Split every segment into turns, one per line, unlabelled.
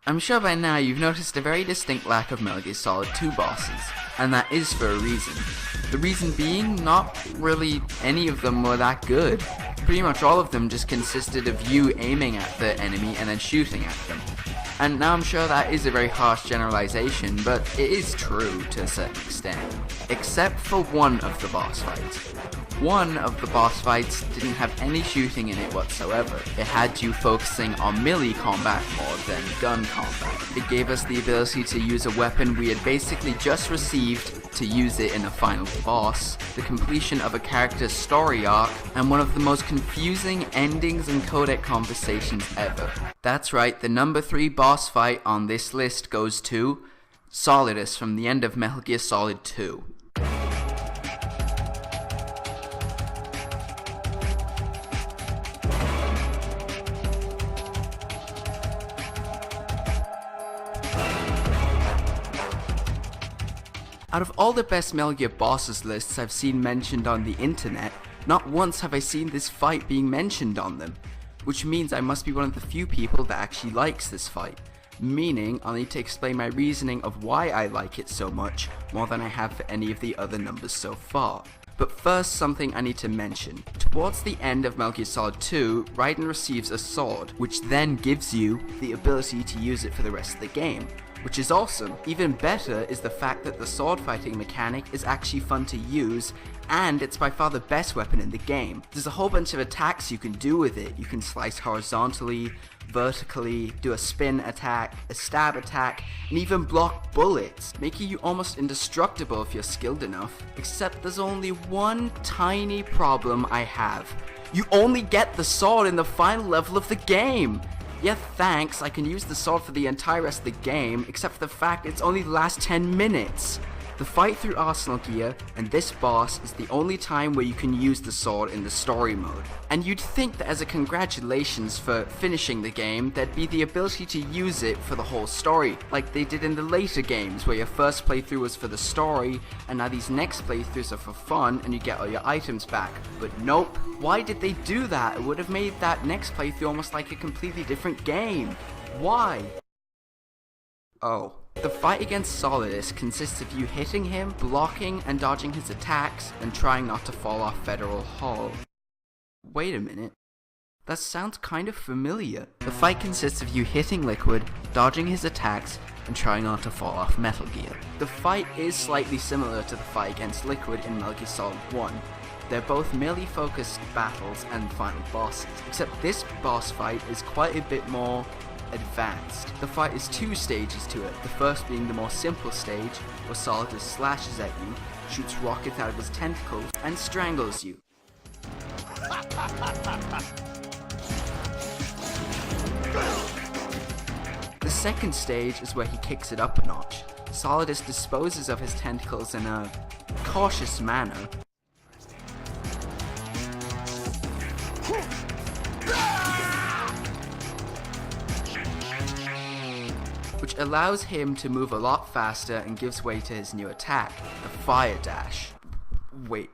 I'm sure by now you've noticed a very distinct lack of Metal Gear Solid 2 bosses, and that is for a reason. The reason being, not really any of them were that good. Pretty much all of them just consisted of you aiming at the enemy and then shooting at them. And now I'm sure that is a very harsh generalization, but it is true to a certain extent. Except for one of the boss fights. One of the boss fights didn't have any shooting in it whatsoever. It had you focusing on melee combat more than gun combat. It gave us the ability to use a weapon we had basically just received to use it in a final boss, the completion of a character's story arc, and one of the most confusing endings and codec conversations ever. That's right, the number 3 boss fight on this list goes to Solidus from the end of Metal Gear Solid 2. Out of all the best Metal Gear bosses lists I've seen mentioned on the internet, not once have I seen this fight being mentioned on them, which means I must be one of the few people that actually likes this fight, meaning I'll need to explain my reasoning of why I like it so much, more than I have for any of the other numbers so far. But first, something I need to mention. Towards the end of Metal Gear Solid 2, Raiden receives a sword, which then gives you the ability to use it for the rest of the game, which is awesome. Even better is the fact that the sword fighting mechanic is actually fun to use, and it's by far the best weapon in the game. There's a whole bunch of attacks you can do with it. You can slice horizontally, vertically, do a spin attack, a stab attack, and even block bullets, making you almost indestructible if you're skilled enough. Except there's only one tiny problem I have. You only get the sword in the final level of the game! Yeah, thanks, I can use the sword for the entire rest of the game, except for the fact it's only the last 10 minutes. The fight through Arsenal Gear and this boss is the only time where you can use the sword in the story mode. And you'd think that as a congratulations for finishing the game, there'd be the ability to use it for the whole story, like they did in the later games where your first playthrough was for the story, and now these next playthroughs are for fun and you get all your items back. But nope. Why did they do that? It would have made that next playthrough almost like a completely different game. Why? Oh. The fight against Solidus consists of you hitting him, blocking and dodging his attacks, and trying not to fall off Federal Hall. Wait a minute. That sounds kind of familiar. The fight consists of you hitting Liquid, dodging his attacks, and trying not to fall off Metal Gear. The fight is slightly similar to the fight against Liquid in Metal Gear Solid 1. They're both melee-focused battles and final bosses, except this boss fight is quite a bit more advanced. The fight is 2 stages to it, the first being the more simple stage, where Solidus slashes at you, shoots rockets out of his tentacles, and strangles you. The second stage is where he kicks it up a notch. Solidus disposes of his tentacles in a cautious manner, which allows him to move a lot faster and gives way to his new attack, the Fire Dash. Wait,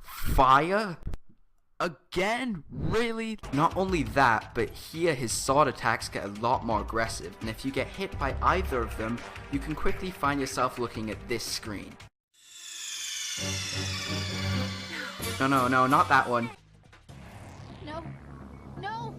fire? Again? Really? Not only that, but here his sword attacks get a lot more aggressive, and if you get hit by either of them, you can quickly find yourself looking at this screen. No, not that one.
No!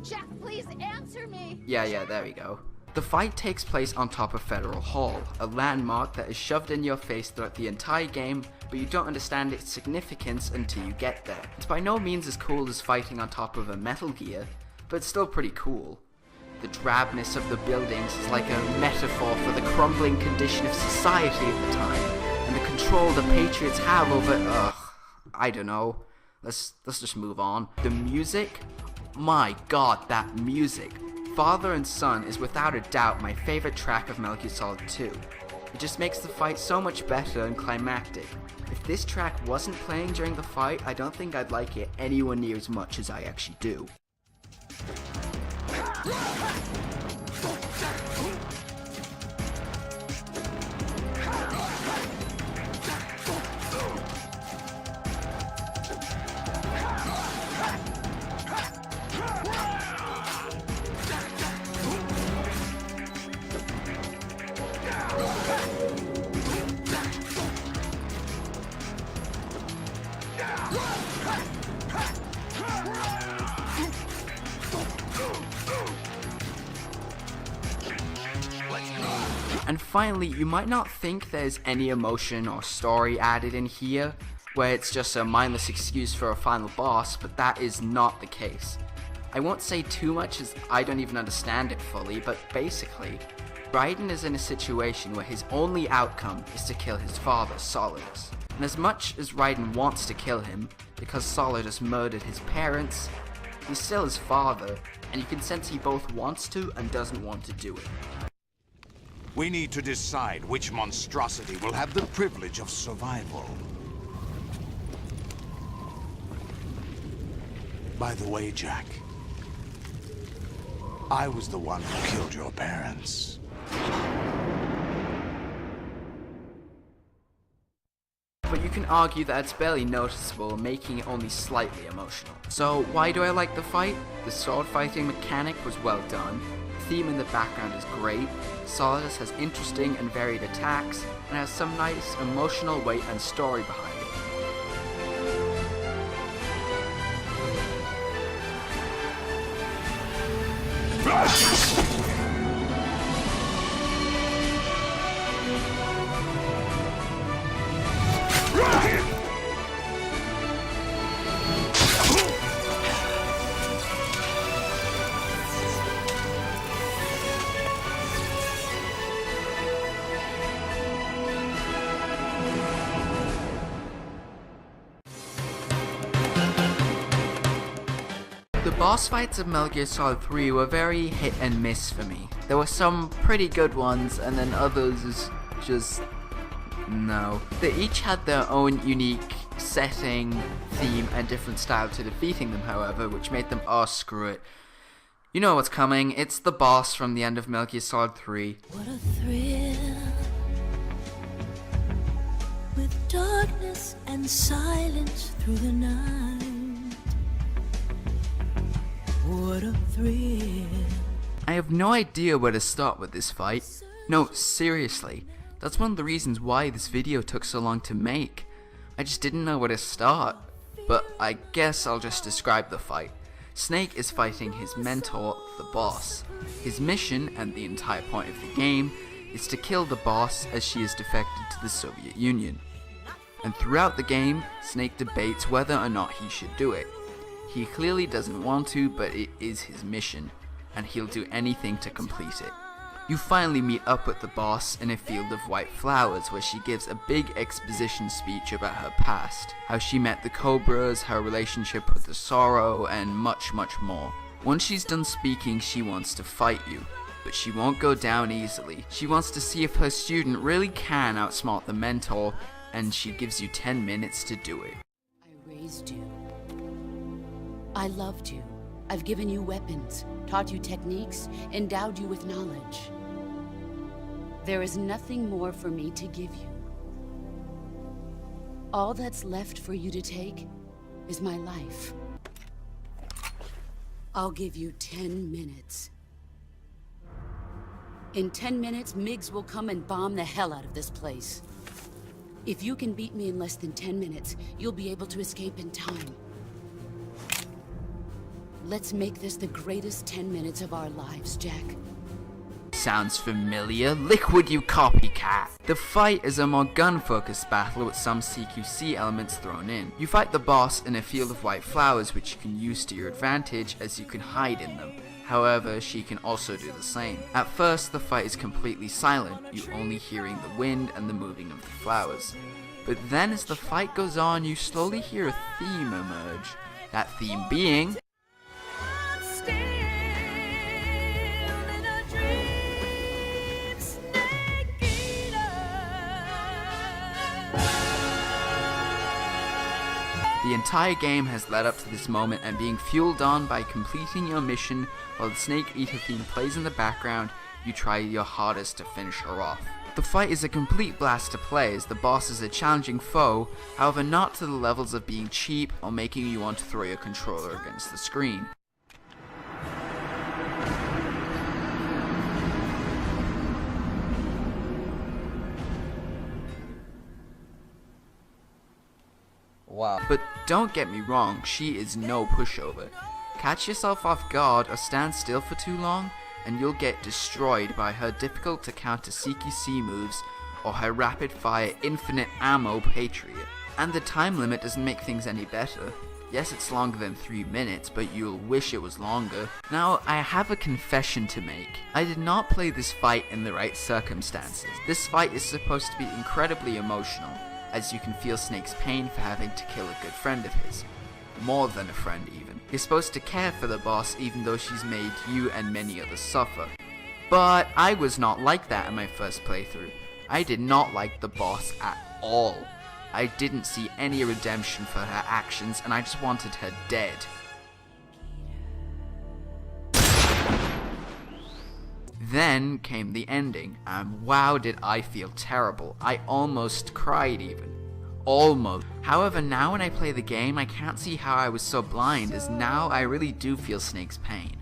Jack, please answer me!
Yeah, there we go. The fight takes place on top of Federal Hall, a landmark that is shoved in your face throughout the entire game, but you don't understand its significance until you get there. It's by no means as cool as fighting on top of a Metal Gear, but it's still pretty cool. The drabness of the buildings is like a metaphor for the crumbling condition of society at the time, and the control the Patriots have over, I don't know. Let's just move on. The music? My god, that music. Father and Son is without a doubt my favorite track of Metal Gear Solid 2. It just makes the fight so much better and climactic. If this track wasn't playing during the fight, I don't think I'd like it anywhere near as much as I actually do. And finally, you might not think there's any emotion or story added in here, where it's just a mindless excuse for a final boss, but that is not the case. I won't say too much as I don't even understand it fully, but basically, Raiden is in a situation where his only outcome is to kill his father, Solidus. And as much as Raiden wants to kill him, because Solidus murdered his parents, he's still his father, and you can sense he both wants to and doesn't want to do it.
We need to decide which monstrosity will have the privilege of survival. By the way, Jack, I was the one who killed your parents.
But you can argue that it's barely noticeable, making it only slightly emotional. So why do I like the fight? The sword fighting mechanic was well done, the theme in the background is great, Solidus has interesting and varied attacks, and has some nice emotional weight and story behind it. The boss fights of Metal Gear Solid 3 were very hit and miss for me. There were some pretty good ones, and then others just no. They each had their own unique setting, theme, and different style to defeating them, however, which made them, oh screw it. You know what's coming, it's the boss from the end of Metal Gear Solid 3.
What a thrill, with darkness and silence through the night. What a thrill.
I have no idea where to start with this fight. No, seriously, that's one of the reasons why this video took so long to make. I just didn't know where to start, but I guess I'll just describe the fight. Snake is fighting his mentor, the boss. His mission, and the entire point of the game, is to kill the boss as she is defected to the Soviet Union. And throughout the game, Snake debates whether or not he should do it. He clearly doesn't want to, but it is his mission, and he'll do anything to complete it. You finally meet up with the boss in a field of white flowers where she gives a big exposition speech about her past, how she met the Cobras, her relationship with the Sorrow, and much, much more. Once she's done speaking, she wants to fight you, but she won't go down easily. She wants to see if her student really can outsmart the mentor, and she gives you 10 minutes to do it.
I raised you. I loved you. I've given you weapons, taught you techniques, endowed you with knowledge. There is nothing more for me to give you. All that's left for you to take is my life. I'll give you 10 minutes. In 10 minutes, MiGs will come and bomb the hell out of this place. If you can beat me in less than 10 minutes, you'll be able to escape in time. Let's make this the greatest 10 minutes of our lives, Jack.
Sounds familiar? Liquid, you copycat! The fight is a more gun-focused battle with some CQC elements thrown in. You fight the boss in a field of white flowers which you can use to your advantage as you can hide in them. However, she can also do the same. At first, the fight is completely silent, you only hearing the wind and the moving of the flowers. But then as the fight goes on, you slowly hear a theme emerge. That theme being... The entire game has led up to this moment and being fueled on by completing your mission while the Snake Eater theme plays in the background, you try your hardest to finish her off. The fight is a complete blast to play as the boss is a challenging foe, however not to the levels of being cheap or making you want to throw your controller against the screen.
Wow.
But don't get me wrong, she is no pushover. Catch yourself off guard or stand still for too long, and you'll get destroyed by her difficult to counter CQC moves or her rapid fire infinite ammo Patriot. And the time limit doesn't make things any better. Yes, it's longer than 3 minutes, but you'll wish it was longer. Now, I have a confession to make. I did not play this fight in the right circumstances. This fight is supposed to be incredibly emotional, as you can feel Snake's pain for having to kill a good friend of his. More than a friend even. You're supposed to care for the boss even though she's made you and many others suffer. But I was not like that in my first playthrough. I did not like the boss at all. I didn't see any redemption for her actions, and I just wanted her dead. Then came the ending, and wow did I feel terrible. I almost cried even. Almost. However, now when I play the game, I can't see how I was so blind, as now I really do feel Snake's pain.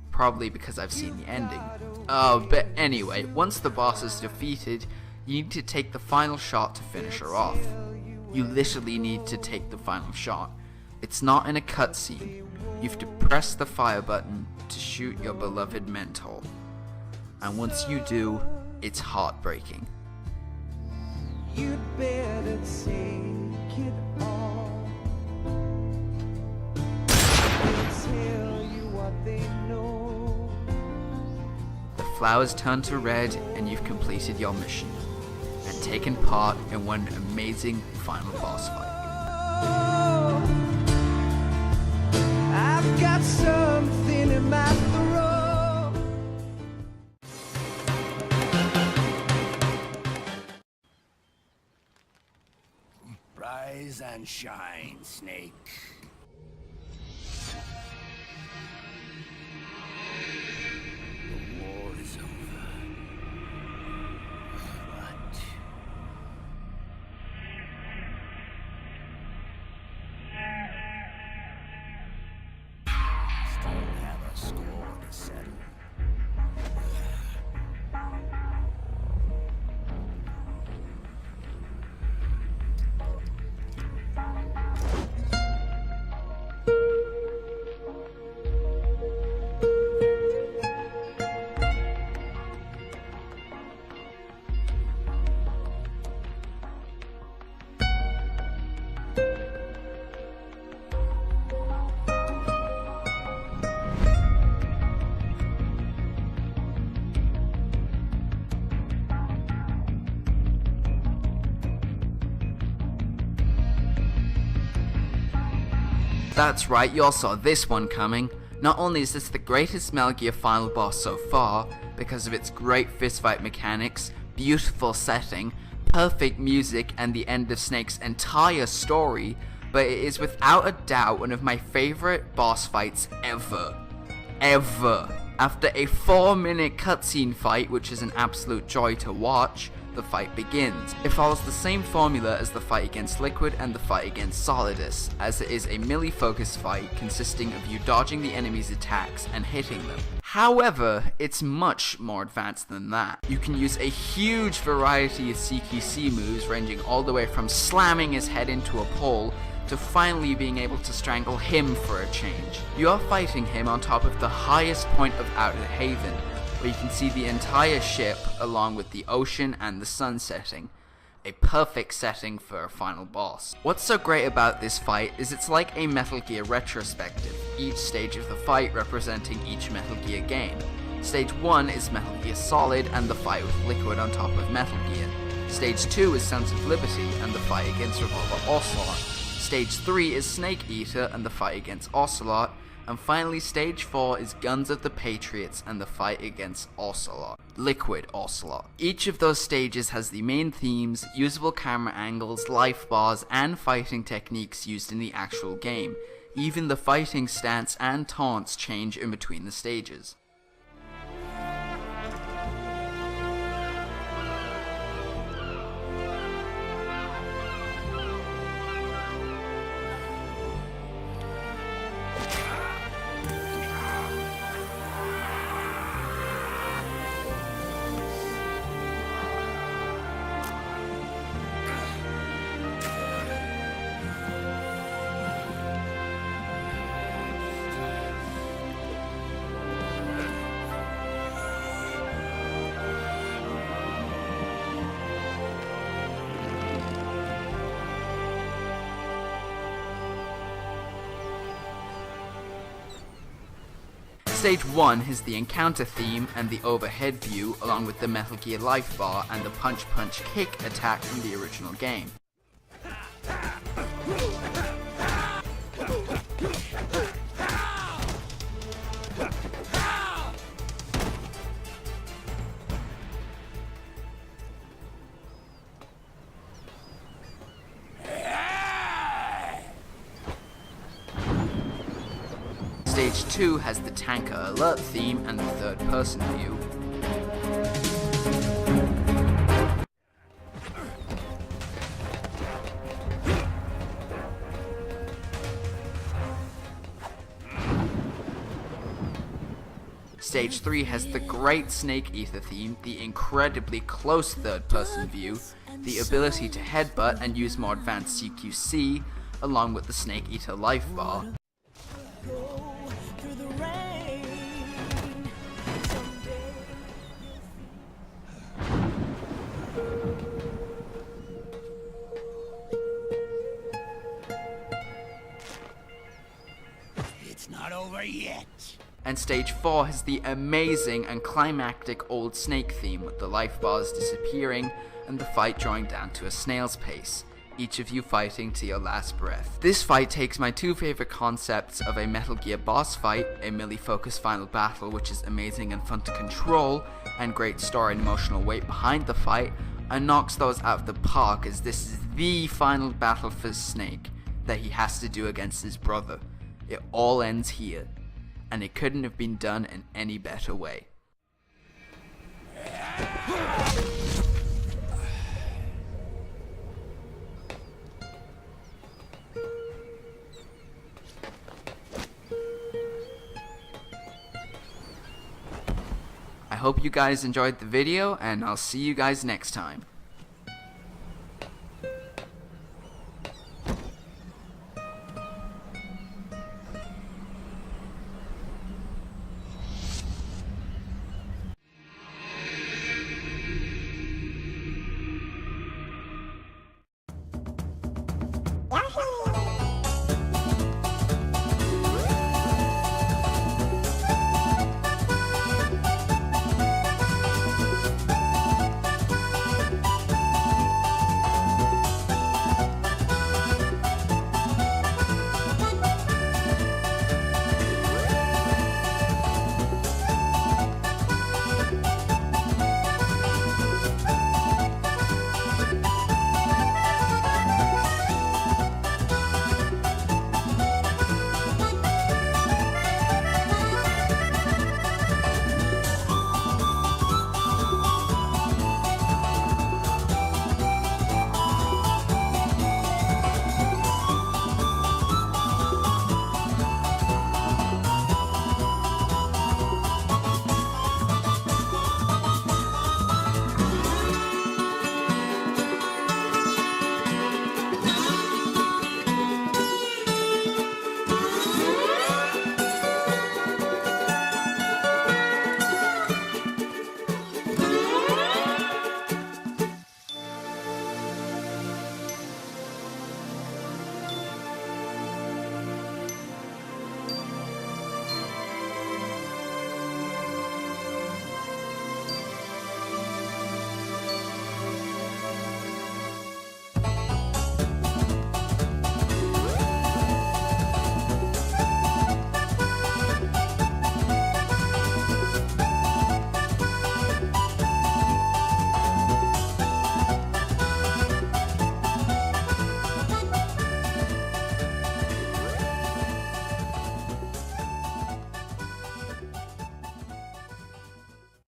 Probably because I've seen the ending. But anyway, once the boss is defeated, you need to take the final shot to finish her off. You literally need to take the final shot. It's not in a cutscene. You have to press the fire button to shoot your beloved mentor. And once you do, it's heartbreaking.
You'd better take it all. They'll tell you what they know.
The flowers turn to red and you've completed your mission and taken part in one amazing final boss fight.
I've got something in my throat.
Rise and shine, Snake. The war is over. But still have a score to settle.
That's right, you all saw this one coming. Not only is this the greatest Metal Gear final boss so far, because of its great fistfight mechanics, beautiful setting, perfect music, and the end of Snake's entire story, but it is without a doubt one of my favorite boss fights ever. Ever. After a 4-minute cutscene fight, which is an absolute joy to watch, the fight begins. It follows the same formula as the fight against Liquid and the fight against Solidus, as it is a melee-focused fight consisting of you dodging the enemy's attacks and hitting them. However, it's much more advanced than that. You can use a huge variety of CQC moves, ranging all the way from slamming his head into a pole to finally being able to strangle him for a change. You are fighting him on top of the highest point of Outer Haven, where you can see the entire ship along with the ocean and the sun setting. A perfect setting for a final boss. What's so great about this fight is it's like a Metal Gear retrospective, each stage of the fight representing each Metal Gear game. Stage 1 is Metal Gear Solid and the fight with Liquid on top of Metal Gear. Stage 2 is Sons of Liberty and the fight against Revolver Ocelot. Stage 3 is Snake Eater and the fight against Ocelot. And finally, Stage 4 is Guns of the Patriots and the fight against Ocelot. Liquid Ocelot. Each of those stages has the main themes, usable camera angles, life bars, and fighting techniques used in the actual game. Even the fighting stance and taunts change in between the stages. Stage 1 has the encounter theme and the overhead view, along with the Metal Gear Life Bar and the punch punch kick attack from the original game. Stage 2 has the tanker alert theme and the third person view. Stage 3 has the great Snake Eater theme, the incredibly close third person view, the ability to headbutt and use more advanced CQC, along with the Snake Eater life bar.
Through the rain, someday
It's not over yet.
And Stage 4 has the amazing and climactic old Snake theme, with the life bars disappearing and the fight drawing down to a snail's pace, each of you fighting to your last breath. This fight takes my two favorite concepts of a Metal Gear boss fight, a melee-focused final battle which is amazing and fun to control, and great story and emotional weight behind the fight, and knocks those out of the park, as this is the final battle for Snake that he has to do against his brother. It all ends here, and it couldn't have been done in any better way. I hope you guys enjoyed the video, and I'll see you guys next time.